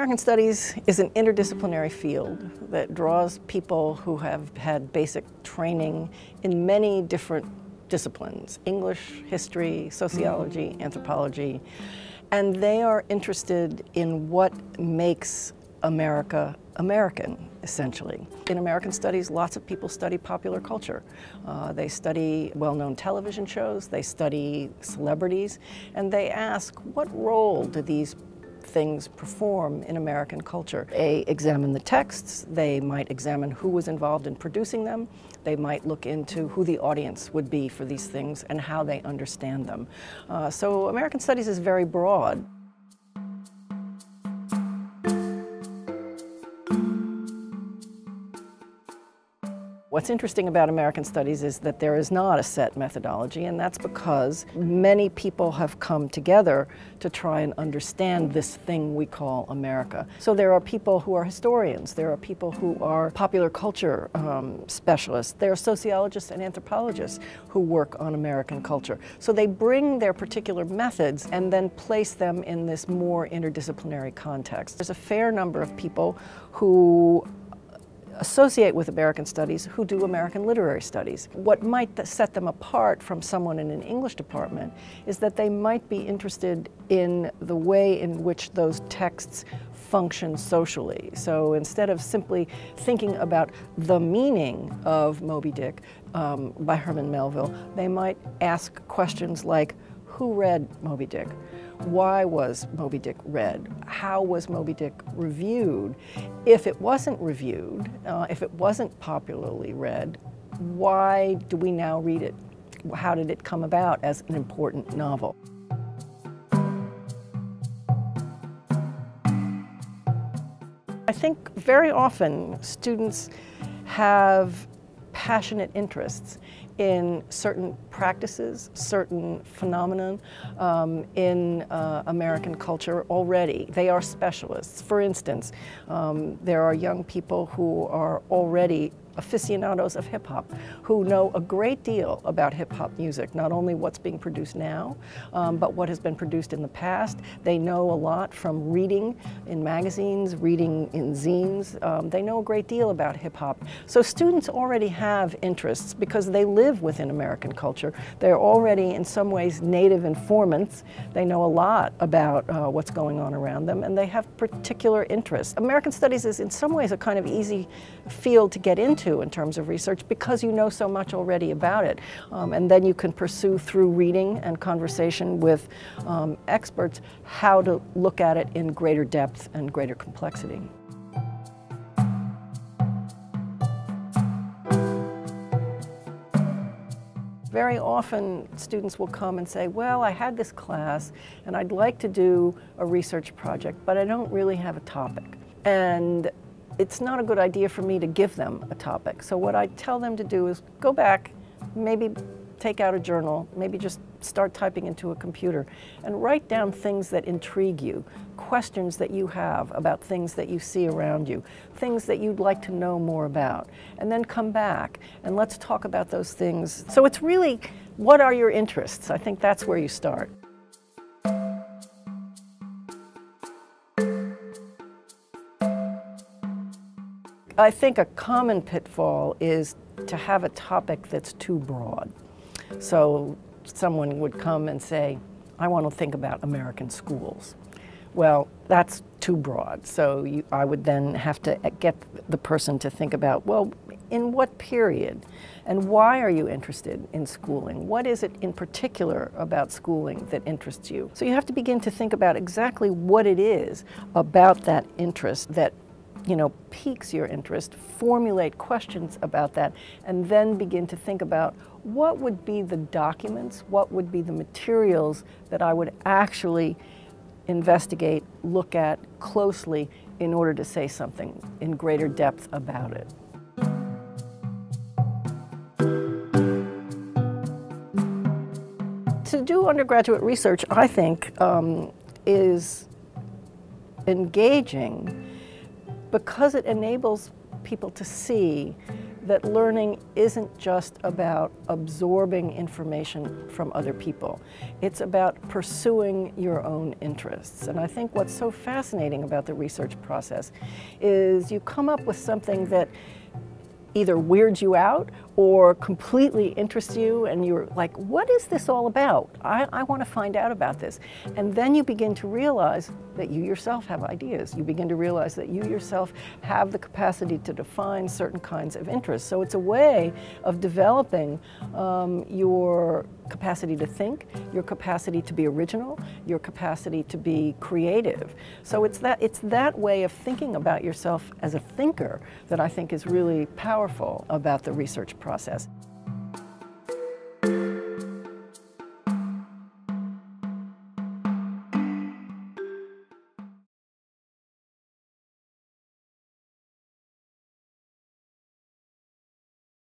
American Studies is an interdisciplinary field that draws people who have had basic training in many different disciplines: English, history, sociology, anthropology, and they are interested in what makes America American, essentially. In American Studies, lots of people study popular culture. They study well-known television shows, they study celebrities, and they ask, what role do these things perform in American culture? They examine the texts, they might examine who was involved in producing them, they might look into who the audience would be for these things and how they understand them. So American Studies is very broad. What's interesting about American Studies is that there is not a set methodology, and that's because many people have come together to try and understand this thing we call America. So there are people who are historians, there are people who are popular culture specialists, there are sociologists and anthropologists who work on American culture. So they bring their particular methods and then place them in this more interdisciplinary context. There's a fair number of people who associate with American Studies who do American literary studies. What might set them apart from someone in an English department is that they might be interested in the way in which those texts function socially. So instead of simply thinking about the meaning of Moby Dick by Herman Melville, they might ask questions like, who read Moby Dick? Why was Moby Dick read? How was Moby Dick reviewed? If it wasn't reviewed, if it wasn't popularly read, why do we now read it? How did it come about as an important novel? I think very often students have passionate interests in certain practices, certain phenomena in American culture already. They are specialists. For instance, there are young people who are already aficionados of hip-hop, who know a great deal about hip-hop music, not only what's being produced now, but what has been produced in the past. They know a lot from reading in magazines, reading in zines. They know a great deal about hip-hop. So students already have interests because they live within American culture. They're already in some ways native informants. They know a lot about what's going on around them, and they have particular interests. American Studies is in some ways a kind of easy field to get into in terms of research because you know so much already about it. And then you can pursue through reading and conversation with experts how to look at it in greater depth and greater complexity. Very often students will come and say, well, I had this class and I'd like to do a research project, but I don't really have a topic. And it's not a good idea for me to give them a topic. So what I tell them to do is go back, maybe take out a journal, maybe just start typing into a computer and write down things that intrigue you, questions that you have about things that you see around you, things that you'd like to know more about, and then come back and let's talk about those things. So it's really, what are your interests? I think that's where you start. I think a common pitfall is to have a topic that's too broad. So someone would come and say, I want to think about American schools. Well, that's too broad. So I would then have to get the person to think about, well, in what period? And why are you interested in schooling? What is it in particular about schooling that interests you? So you have to begin to think about exactly what it is about that interest that piques your interest, formulate questions about that, and then begin to think about what would be the documents, what would be the materials that I would actually investigate, look at closely in order to say something in greater depth about it. To do undergraduate research, I think, is engaging because it enables people to see that learning isn't just about absorbing information from other people. It's about pursuing your own interests. And I think what's so fascinating about the research process is you come up with something that either weirds you out or completely interests you, and you're like, what is this all about? I want to find out about this. And then you begin to realize that you yourself have ideas. You begin to realize that you yourself have the capacity to define certain kinds of interests. So it's a way of developing your capacity to think, your capacity to be original, your capacity to be creative. So it's that way of thinking about yourself as a thinker that I think is really powerful about the research process.